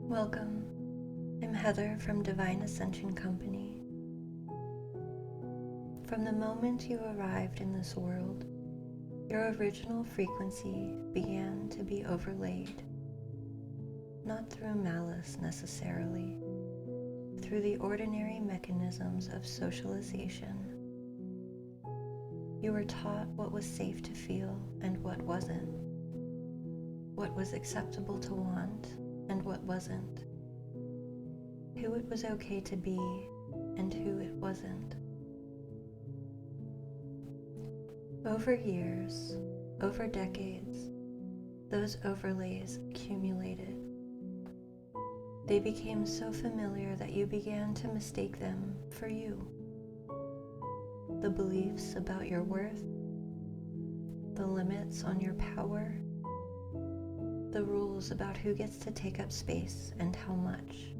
Welcome. I'm Heather from Divine Ascension Company. From the moment you arrived in this world, your original frequency began to be overlaid, not through malice necessarily, through the ordinary mechanisms of socialization. You were taught what was safe to feel and what wasn't, what was acceptable to want and what wasn't, who it was okay to be and who it wasn't. Over years, over decades, those overlays accumulated. They became so familiar that you began to mistake them for you. The beliefs about your worth, the limits on your power, the rules about who gets to take up space and how much.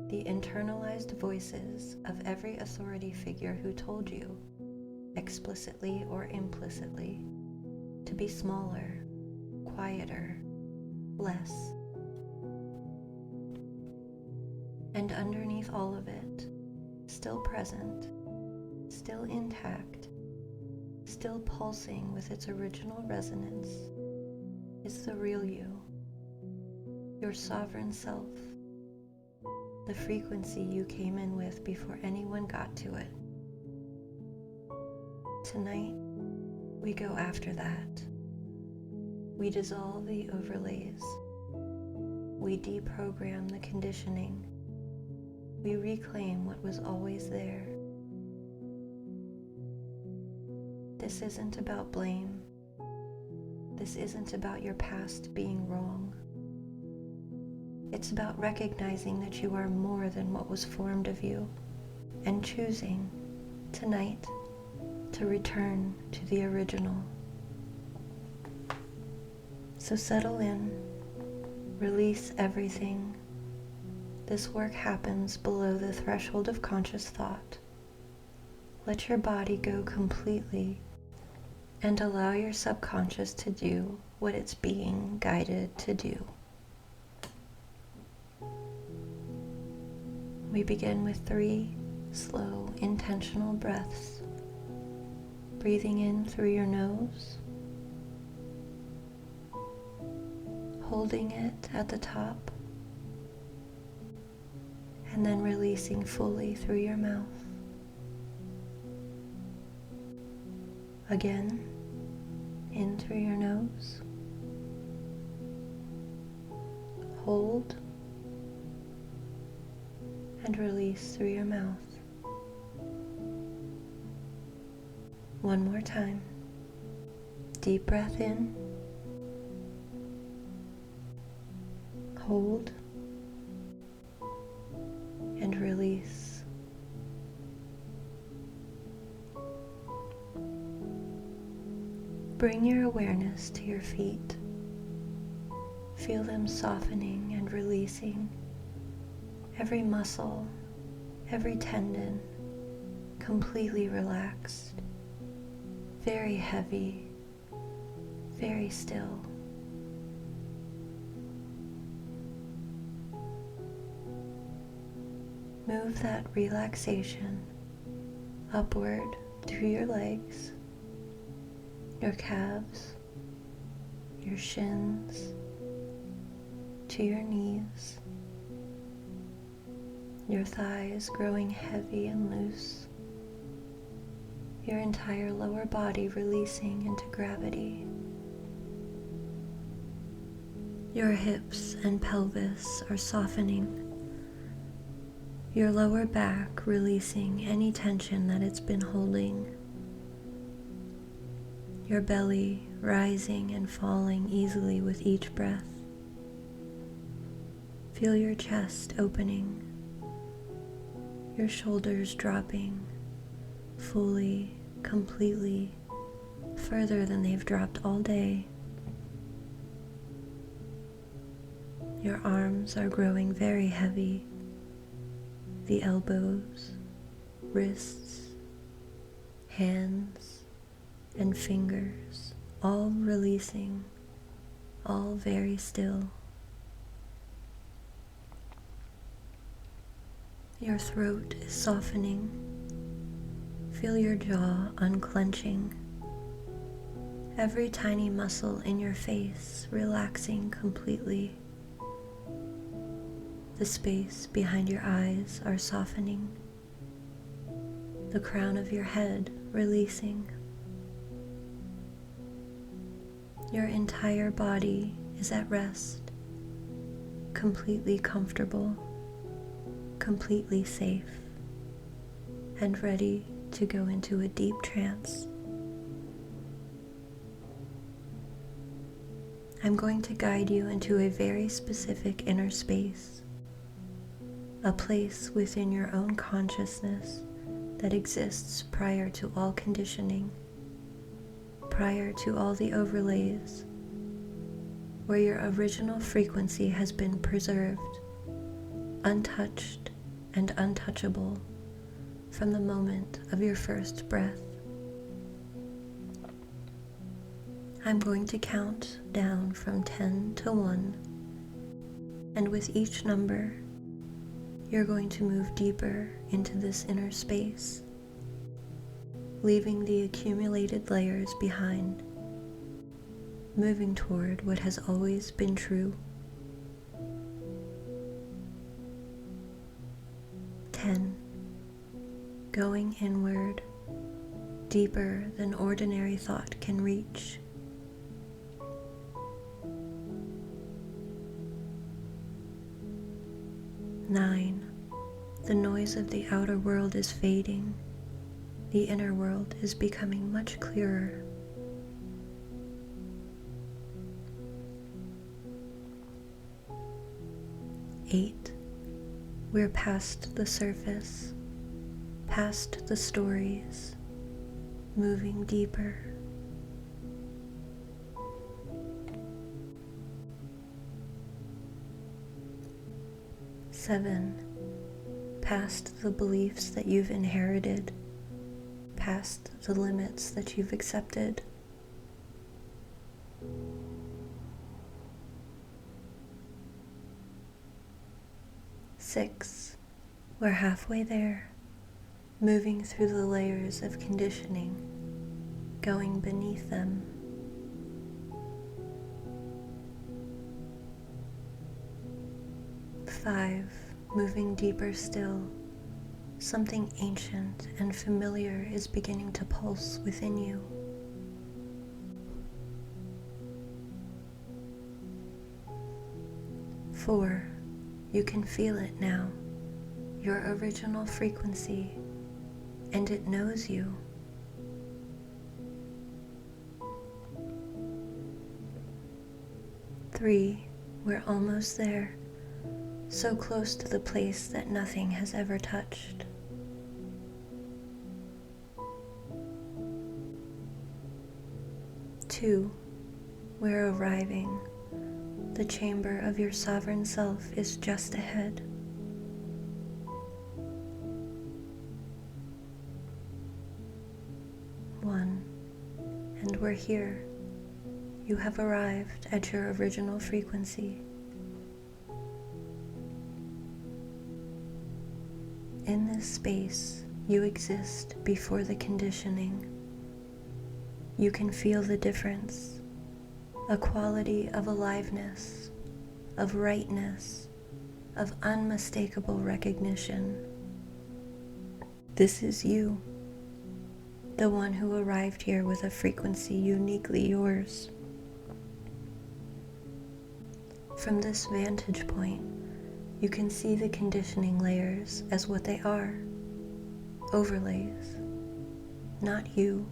The internalized voices of every authority figure who told you, explicitly or implicitly, to be smaller, quieter, less. And underneath all of it, still present, still intact, still pulsing with its original resonance, is the real you, your sovereign self, the frequency you came in with before anyone got to it. Tonight, we go after that. We dissolve the overlays. We deprogram the conditioning. We reclaim what was always there. This isn't about blame. This isn't about your past being wrong. It's about recognizing that you are more than what was formed of you and choosing, tonight, to return to the original. So settle in, release everything. This work happens below the threshold of conscious thought. Let your body go completely and allow your subconscious to do what it's being guided to do. We begin with 3 slow, intentional breaths. Breathing in through your nose, holding it at the top, and then releasing fully through your mouth. Again, in through your nose, hold, and release through your mouth. One more time. Deep breath in, hold, and release. Bring your awareness to your feet. Feel them softening and releasing. Every muscle, every tendon, completely relaxed. Very heavy, very still. Move that relaxation upward through your legs, your calves, your shins, to your knees, your thighs growing heavy and loose, your entire lower body releasing into gravity. Your hips and pelvis are softening. Your lower back releasing any tension that it's been holding. Your belly rising and falling easily with each breath. Feel your chest opening. Your shoulders dropping fully, completely, further than they've dropped all day. Your arms are growing very heavy. The elbows, wrists, hands, and fingers all releasing, all very still. Your throat is softening. Feel your jaw unclenching. Every tiny muscle in your face relaxing completely. The space behind your eyes are softening. The crown of your head releasing. Your entire body is at rest, completely comfortable, completely safe, and ready to go into a deep trance. I'm going to guide you into a very specific inner space, a place within your own consciousness that exists prior to all conditioning, prior to all the overlays, where your original frequency has been preserved, untouched and untouchable from the moment of your first breath. I'm going to count down from 10 to 1, and with each number, you're going to move deeper into this inner space, leaving the accumulated layers behind, moving toward what has always been true. 10. Going inward, deeper than ordinary thought can reach. 9. The noise of the outer world is fading. The inner world is becoming much clearer. 8. We're past the surface, past the stories, moving deeper. 7. Past the beliefs that you've inherited, past the limits that you've accepted. 6. We're halfway there, moving through the layers of conditioning, going beneath them. 5. Moving deeper still, something ancient and familiar is beginning to pulse within you. 4. You can feel it now, your original frequency, and it knows you. 3. We're almost there. So close to the place that nothing has ever touched. 2. We're arriving. The chamber of your sovereign self is just ahead. 1. And we're here. You have arrived at your original frequency. In this space, you exist before the conditioning. You can feel the difference, a quality of aliveness, of rightness, of unmistakable recognition. This is you, the one who arrived here with a frequency uniquely yours. From this vantage point, you can see the conditioning layers as what they are, overlays, not you,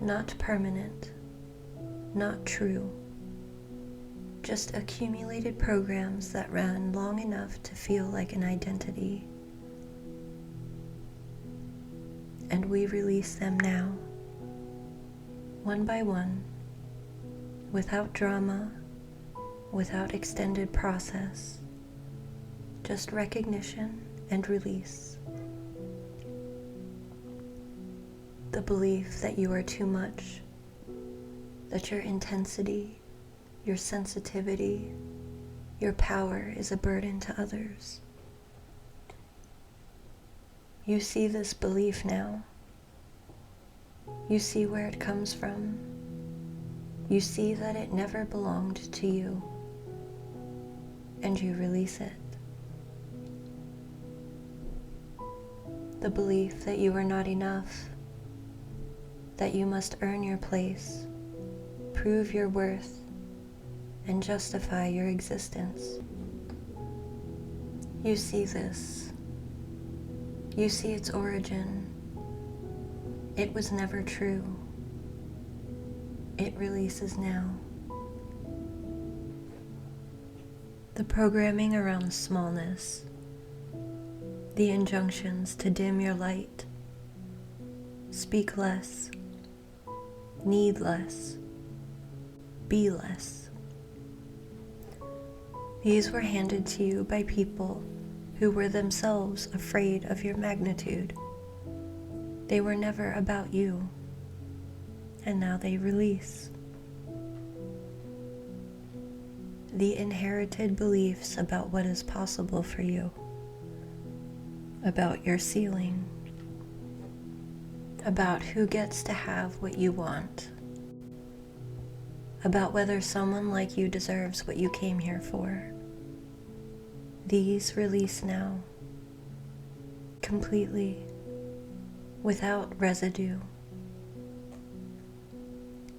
not permanent, not true, just accumulated programs that ran long enough to feel like an identity. And we release them now, one by one, without drama, without extended process. Just recognition and release. The belief that you are too much, that your intensity, your sensitivity, your power is a burden to others. You see this belief now. You see where it comes from. You see that it never belonged to you, and you release it. The belief that you are not enough, that you must earn your place, prove your worth, and justify your existence. You see this. You see its origin. It was never true. It releases now. The programming around smallness, the injunctions to dim your light, speak less, need less, be less. These were handed to you by people who were themselves afraid of your magnitude. They were never about you, and now they release. The inherited beliefs about what is possible for you, about your ceiling, about who gets to have what you want, about whether someone like you deserves what you came here for. These release now, completely, without residue.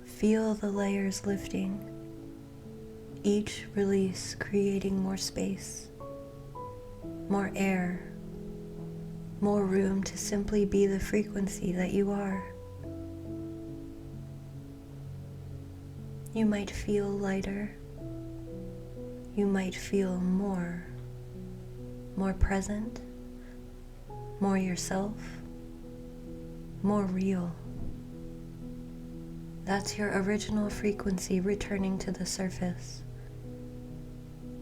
Feel the layers lifting, each release creating more space, more air, more room to simply be the frequency that you are. You might feel lighter. You might feel more present, more yourself, more real. That's your original frequency returning to the surface.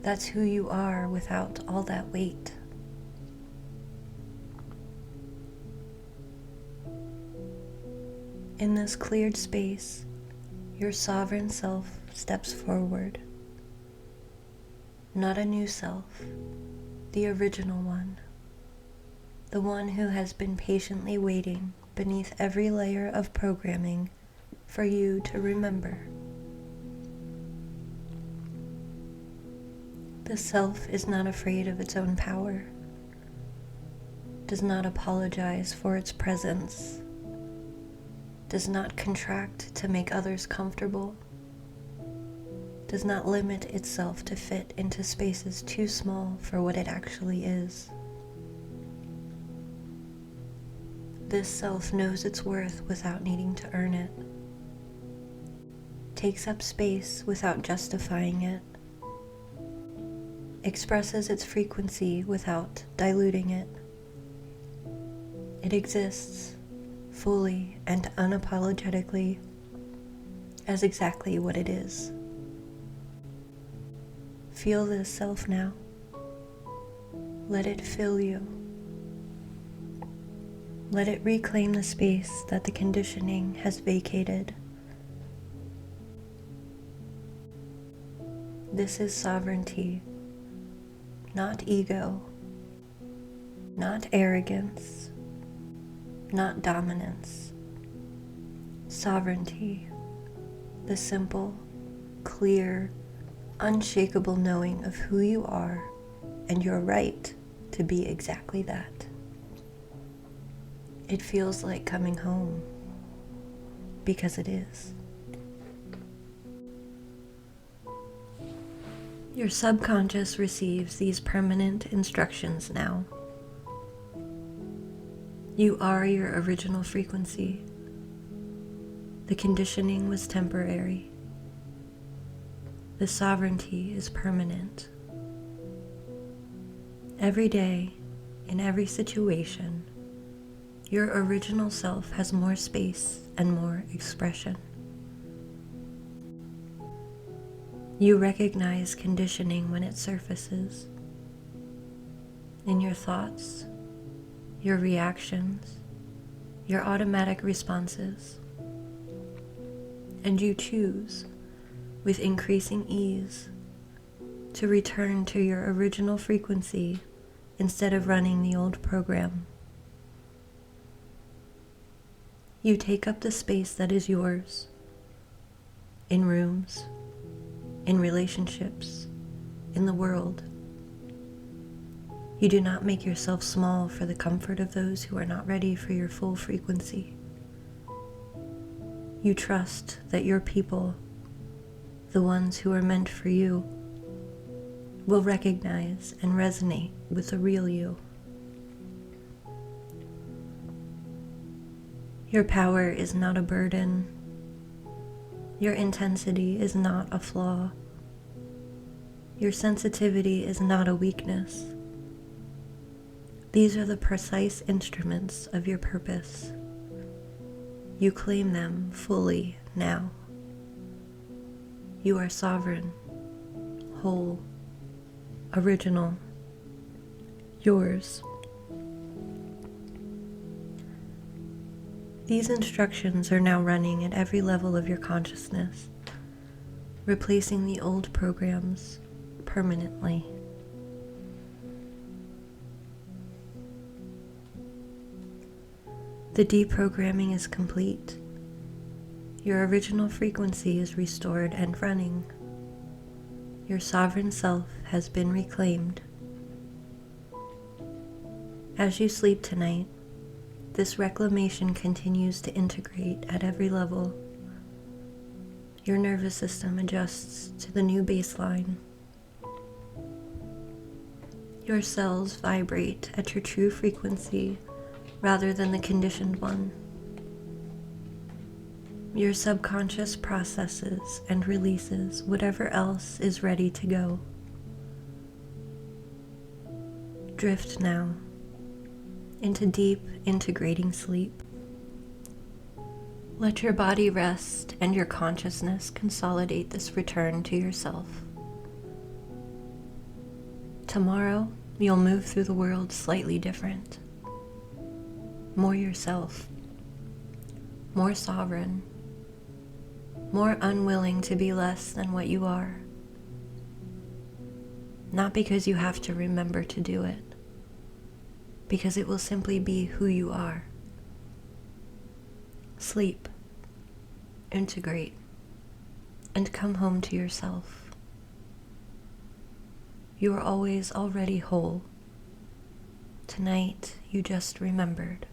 That's who you are without all that weight. In this cleared space, your sovereign self steps forward. Not a new self, the original one. The one who has been patiently waiting beneath every layer of programming for you to remember. The self is not afraid of its own power, does not apologize for its presence, does not contract to make others comfortable, does not limit itself to fit into spaces too small for what it actually is. This self knows its worth without needing to earn it, takes up space without justifying it, expresses its frequency without diluting it. It exists fully and unapologetically as exactly what it is. Feel this self now. Let it fill you. Let it reclaim the space that the conditioning has vacated. This is sovereignty, not ego, not arrogance, not dominance. Sovereignty, the simple, clear, unshakable knowing of who you are and your right to be exactly that. It feels like coming home, because it is. Your subconscious receives these permanent instructions now. You are your original frequency. The conditioning was temporary. The sovereignty is permanent. Every day, in every situation, your original self has more space and more expression. You recognize conditioning when it surfaces. In your thoughts, your reactions, your automatic responses. And you choose, with increasing ease, to return to your original frequency instead of running the old program. You take up the space that is yours, in rooms, in relationships, in the world. You do not make yourself small for the comfort of those who are not ready for your full frequency. You trust that your people, the ones who are meant for you, will recognize and resonate with the real you. Your power is not a burden. Your intensity is not a flaw. Your sensitivity is not a weakness. These are the precise instruments of your purpose. You claim them fully now. You are sovereign, whole, original, yours. These instructions are now running at every level of your consciousness, replacing the old programs permanently. The deprogramming is complete. Your original frequency is restored and running. Your sovereign self has been reclaimed. As you sleep tonight, this reclamation continues to integrate at every level. Your nervous system adjusts to the new baseline. Your cells vibrate at your true frequency rather than the conditioned one. Your subconscious processes and releases whatever else is ready to go. Drift now into deep, integrating sleep. Let your body rest and your consciousness consolidate this return to yourself. Tomorrow, you'll move through the world slightly different. More yourself, more sovereign, more unwilling to be less than what you are. Not because you have to remember to do it, because it will simply be who you are. Sleep, integrate, and come home to yourself. You are always already whole. Tonight, you just remembered.